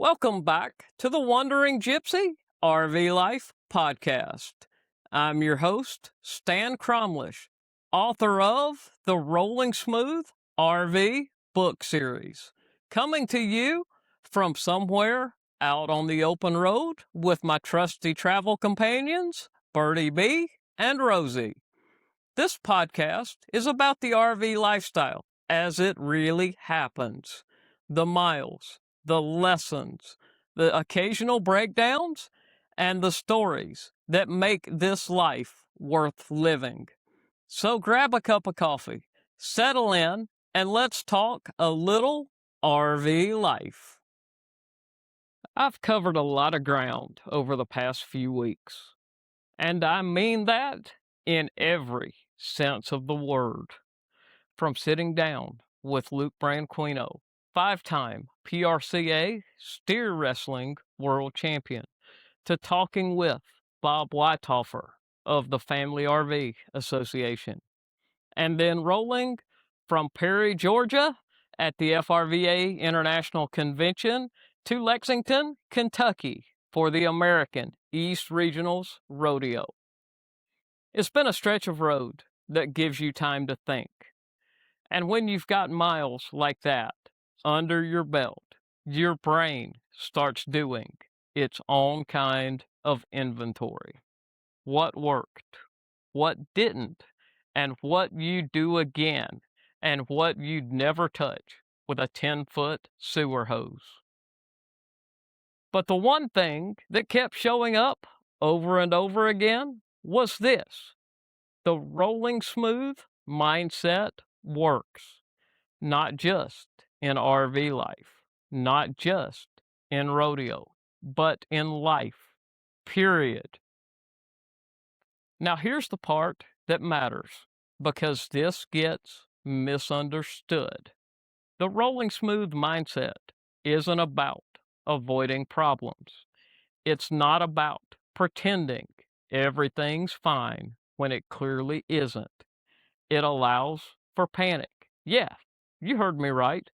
Welcome back to the Wandering Gypsy RV Life podcast. I'm your host, Stan Cromlish, author of the Rolling Smooth RV book series, coming to you from somewhere out on the open road with my trusty travel companions, Birdie B and Rosie. This podcast is about the RV lifestyle as it really happens. The miles, the lessons, the occasional breakdowns, and the stories that make this life worth living. So grab a cup of coffee, settle in, and let's talk a little RV life. I've covered a lot of ground over the past few weeks, and I mean that in every sense of the word. From sitting down with Luke Branquino, five-time PRCA steer wrestling world champion, to talking with Bob Whitehoffer of the Family RV Association, and then rolling from Perry, Georgia at the FRVA International Convention to Lexington, Kentucky for the American East Regionals Rodeo. It's been a stretch of road that gives you time to think. And when you've got miles like that under your belt, your brain starts doing its own kind of inventory. What worked, what didn't, and what you do again, and what you'd never touch with a 10-foot sewer hose. But the one thing that kept showing up over and over again was this: the rolling smooth mindset works, not just in RV life, not just in rodeo, but in life, period. Now, here's the part that matters, because this gets misunderstood. The rolling smooth mindset isn't about avoiding problems. It's not about pretending everything's fine when it clearly isn't. It allows for panic. Yeah, you heard me right.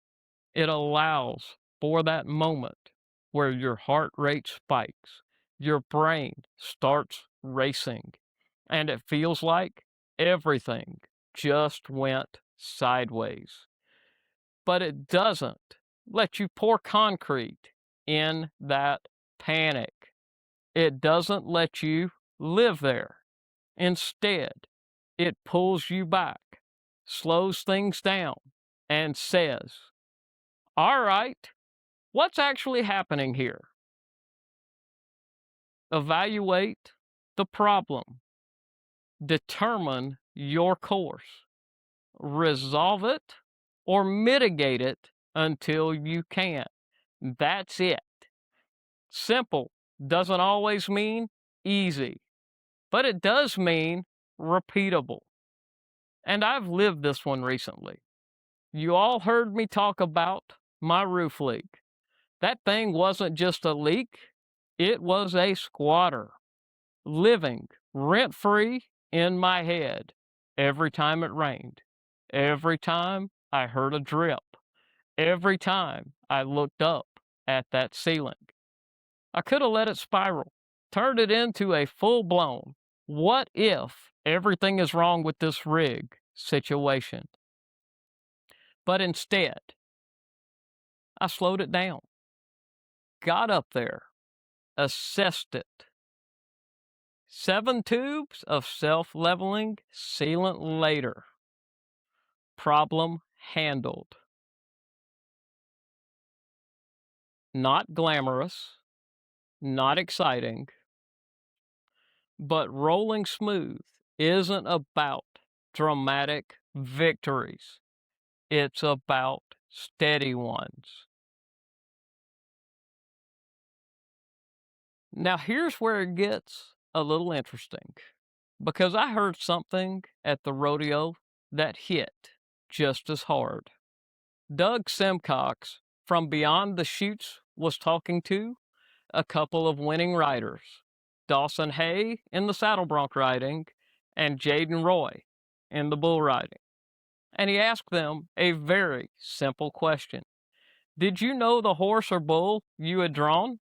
It allows for that moment where your heart rate spikes, your brain starts racing, and it feels like everything just went sideways. But it doesn't let you pour concrete in that panic. It doesn't let you live there. Instead, it pulls you back, slows things down, and says, all right, what's actually happening here? Evaluate the problem, determine your course, resolve it, or mitigate it until you can. That's it. Simple doesn't always mean easy, but it does mean repeatable. And I've lived this one recently. You all heard me talk about my roof leak. That thing wasn't just a leak, it was a squatter, living rent-free in my head every time it rained, every time I heard a drip, every time I looked up at that ceiling. I could have let it spiral, turned it into a full-blown, what if everything is wrong with this rig situation. But instead, I slowed it down, got up there, assessed it. 7 tubes of self-leveling sealant later. Problem handled. Not glamorous, not exciting, but rolling smooth isn't about dramatic victories. It's about steady ones. Now here's where it gets a little interesting, because I heard something at the rodeo that hit just as hard. Doug Simcox from Beyond the Chutes was talking to a couple of winning riders, Dawson Hay in the saddle bronc riding and Jaden Roy in the bull riding. And he asked them a very simple question. Did you know the horse or bull you had drawn?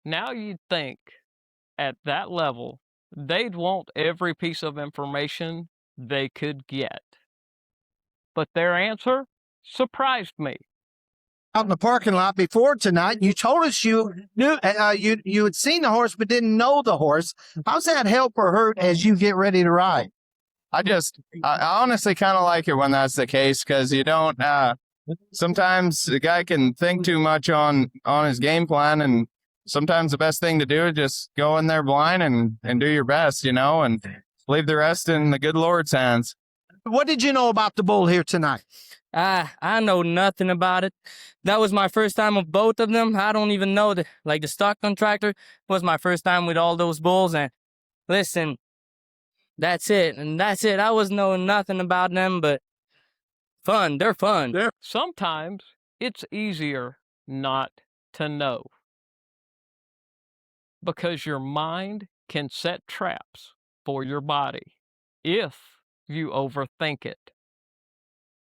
Now you'd think at that level, they'd want every piece of information they could get. But their answer surprised me. Out in the parking lot before tonight, you told us you knew you had seen the horse but didn't know the horse. How's that help or hurt as you get ready to ride? I honestly kind of like it when that's the case, because you don't, sometimes the guy can think too much on his game plan, and sometimes the best thing to do is just go in there blind and do your best, and leave the rest in the good Lord's hands. What did you know about the bull here tonight? I know nothing about it. That was my first time with both of them. I don't even know the stock contractor was my first time with all those bulls. And listen, that's it. And that's it. I was knowing nothing about them, but fun. They're fun. Sometimes it's easier not to know, because your mind can set traps for your body if you overthink it.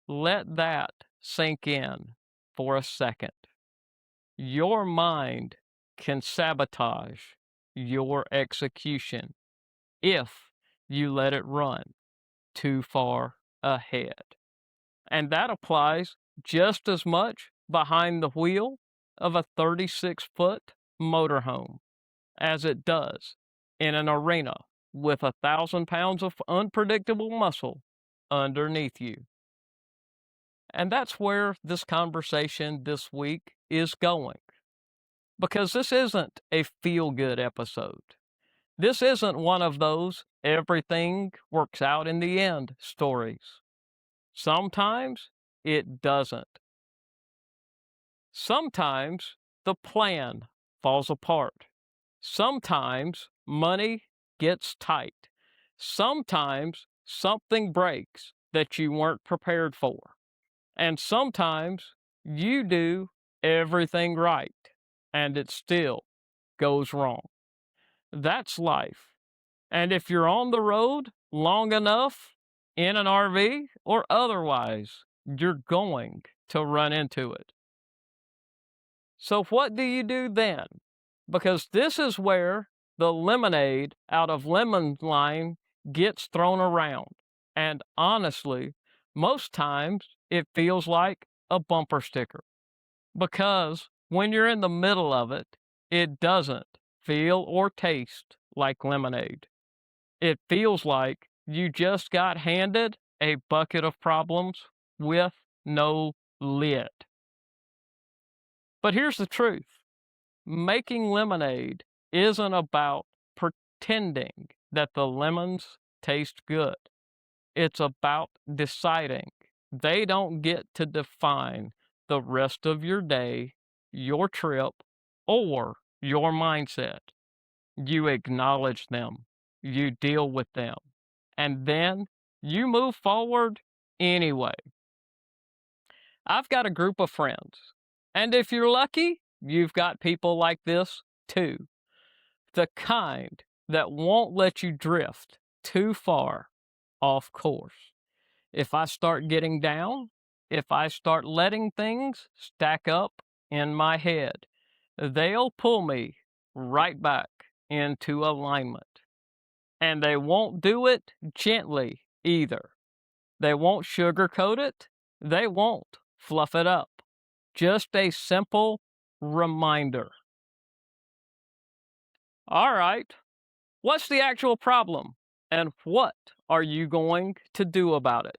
Let that sink in for a second. Your mind can sabotage your execution if you let it run too far ahead. And that applies just as much behind the wheel of a 36-foot motorhome as it does in an arena with 1,000 pounds of unpredictable muscle underneath you. And that's where this conversation this week is going. Because this isn't a feel-good episode. This isn't one of those everything works out in the end stories. Sometimes it doesn't. Sometimes the plan falls apart. Sometimes money gets tight. Sometimes something breaks that you weren't prepared for. And sometimes you do everything right and it still goes wrong. That's life. And if you're on the road long enough, in an RV or otherwise, you're going to run into it. So what do you do then? Because this is where the lemonade out of lemon line gets thrown around. And honestly, most times it feels like a bumper sticker. Because when you're in the middle of it, it doesn't feel or taste like lemonade. It feels like you just got handed a bucket of problems with no lid. But here's the truth. Making lemonade isn't about pretending that the lemons taste good. It's about deciding they don't get to define the rest of your day, your trip, or your mindset. You acknowledge them, you deal with them, and then you move forward anyway. I've got a group of friends, and if you're lucky, you've got people like this too. The kind that won't let you drift too far off course. If I start getting down, if I start letting things stack up in my head, they'll pull me right back into alignment. And they won't do it gently either. They won't sugarcoat it. They won't fluff it up. Just a simple reminder. All right, what's the actual problem? And what are you going to do about it?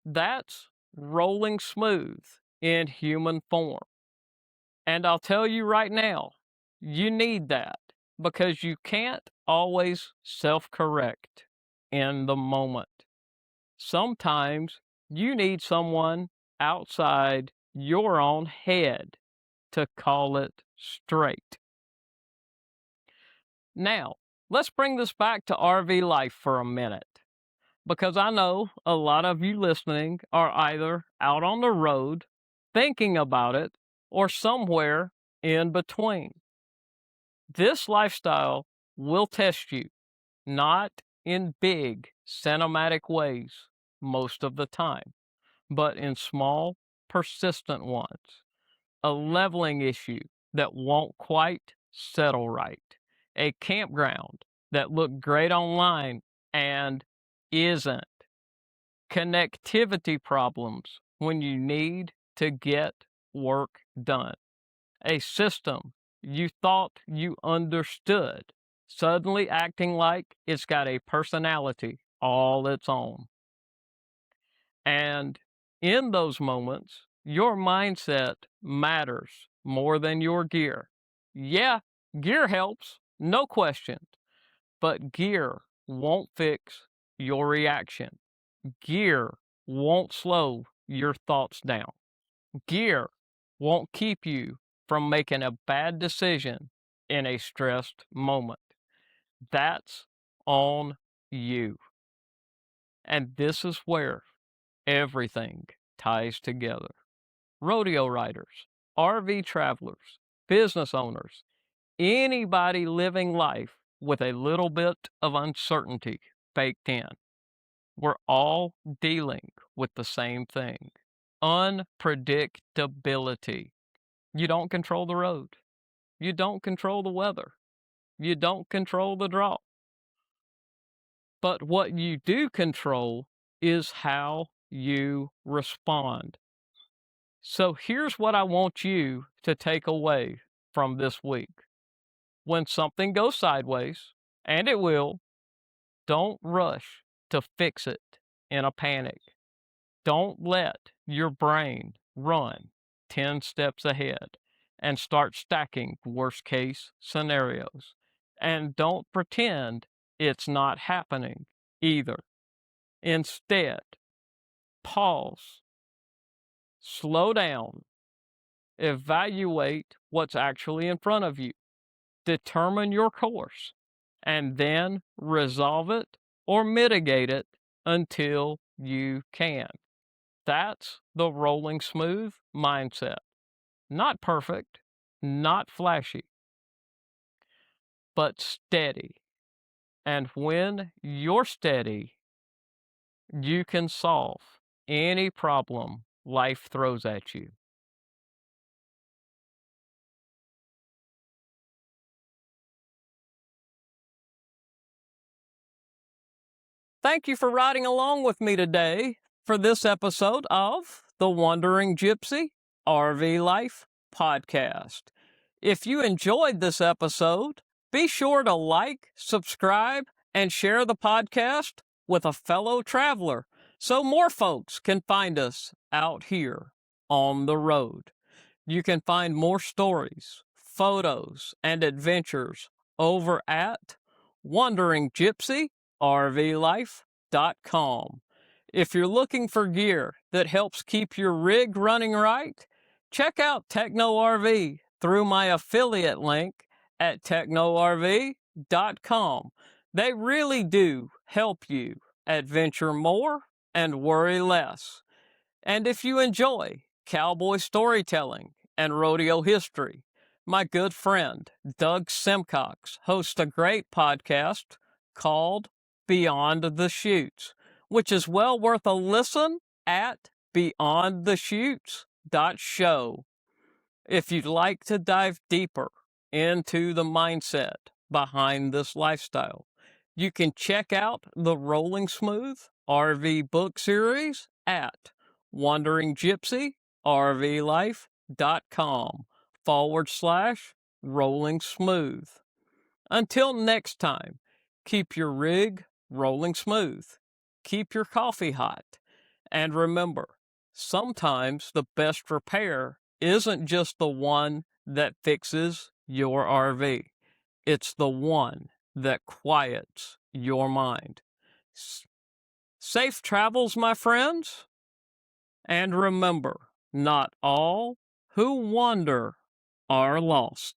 That's rolling smooth in human form. And I'll tell you right now, you need that because you can't always self-correct in the moment. Sometimes you need someone outside your own head to call it straight. Now, let's bring this back to RV life for a minute, because I know a lot of you listening are either out on the road thinking about it or somewhere in between. This lifestyle will test you, not in big cinematic ways most of the time, but in small, persistent ones. A leveling issue that won't quite settle right. A campground that looked great online and isn't. Connectivity problems when you need to get work done. A system you thought you understood, suddenly acting like it's got a personality all its own. And in those moments, your mindset matters more than your gear. Yeah, gear helps, no question, but gear won't fix your reaction. Gear won't slow your thoughts down. Gear won't keep you from making a bad decision in a stressed moment. That's on you. And this is where everything ties together. Rodeo riders, RV travelers, business owners, anybody living life with a little bit of uncertainty baked in. We're all dealing with the same thing. Unpredictability. You don't control the road. You don't control the weather. You don't control the drought. But what you do control is how you respond. So here's what I want you to take away from this week. When something goes sideways, and it will, don't rush to fix it in a panic. Don't let your brain run 10 steps ahead and start stacking worst case scenarios. And don't pretend it's not happening either. Instead, pause, slow down, evaluate what's actually in front of you, determine your course, and then resolve it or mitigate it until you can. That's the rolling smooth mindset. Not perfect, not flashy, but steady. And when you're steady, you can solve any problem life throws at you. Thank you for riding along with me today for this episode of the Wandering Gypsy RV Life Podcast. If you enjoyed this episode, be sure to like, subscribe, and share the podcast with a fellow traveler so more folks can find us out here on the road. You can find more stories, photos, and adventures over at wanderinggypsyrvlife.com. If you're looking for gear that helps keep your rig running right, check out Techno RV through my affiliate link at technorv.com. They really do help you adventure more and worry less. And if you enjoy cowboy storytelling and rodeo history, my good friend Doug Simcox hosts a great podcast called Beyond the Chutes, which is well worth a listen at beyondthechutes.show. If you'd like to dive deeper into the mindset behind this lifestyle, you can check out the Rolling Smooth RV book series at wanderinggypsyrvlife.com/rolling smooth. Until next time, keep your rig rolling smooth, keep your coffee hot, and remember, sometimes the best repair isn't just the one that fixes your RV. It's the one that quiets your mind. Safe travels, my friends. And remember, not all who wander are lost.